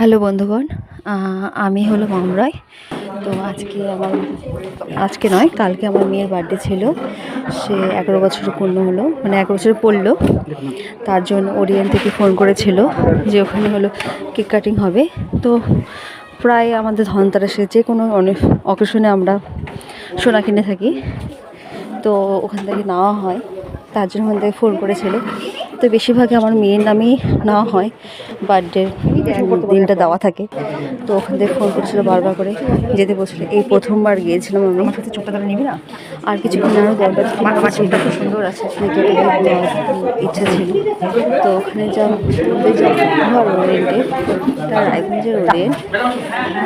Hello বন্ধুগণ, আমি হলো মামরাই। তো আজকে নয়, কালকে আমার মেয়ের বার্থডে ছিল। সে 11 বছর পূর্ণ হলো, মানে 1 বছর পড়লো। তার জন্য ওরিয়েন্ট থেকে ফোন করেছিল যে ওখানে হলো কেক কাটিং হবে। তো প্রায় আমাদের ধনতেরাসে যে কোনো অনেক অকেশনে আমরা সোনা কিনে থাকি, তো ওখান থেকে নেওয়া হয়। তার জন্য ওখান থেকে ফোন করেছিল। তো বেশিরভাগই আমার মেয়ের নামেই নেওয়া হয়, বার্থডের দিনটা দেওয়া থাকে। তো ওখান থেকে ফোন করেছিল বারবার করে, যেতে বলছিল। এই প্রথমবার গিয়েছিলাম আমি। চোখটা তারা নিবি না, আর কিছু কেনারও দরকার ছিল, খুব সুন্দর আছে, ইচ্ছা ছিল। তো ওখানে যা ঘর ওরিয়েন্টে, তার রায়গঞ্জের ওরিয়েন্ট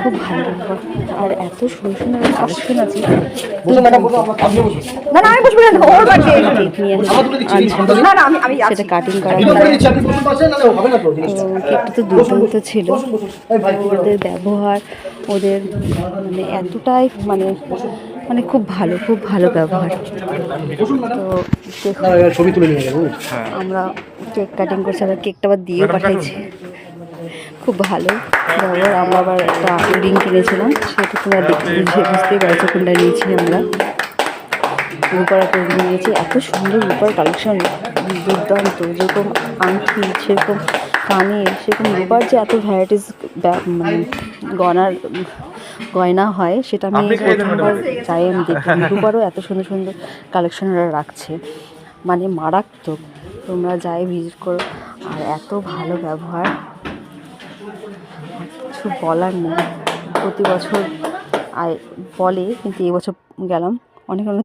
খুব ভালো ব্যবহার, আর এত সুন্দর সুন্দর কালেকশন আছে। সেটা কাটিং করা, কেকটা তো দুর্দান্ত ছিল। ওদের ব্যবহার, ওদের মানে এতটাই মানে মানে খুব ভালো ব্যবহার। তো আমরা কেক কাটিং করছি, আবার কেকটা আবার দিয়েও পাঠাইছি। খুব ভালো ব্যবহার। আমরা আবার একটা রিং কিনেছিলাম, সেটা তোমরা বুঝতেই পারছো কোনটা নিয়েছি আমরা। রূপার একটা রিং নিয়েছি, এত সুন্দর রূপার কালেকশন, দুর্দান্ত। যেরকম আংটি, সেরকম কানের, সেরকম রূপার যে এত ভ্যারাইটিস মানে গয়না হয়, সেটা আমি প্রথমবার চাই আমি দেখলাম। রূপারও এত সুন্দর সুন্দর কালেকশন ওরা রাখছে, মানে মারাত্মক। তোমরা যাই ভিজিট করো, আর এত ভালো ব্যবহার, কিছু বলার নেই। প্রতি বছর বলে, কিন্তু এবছর গেলাম, অনেক অনেক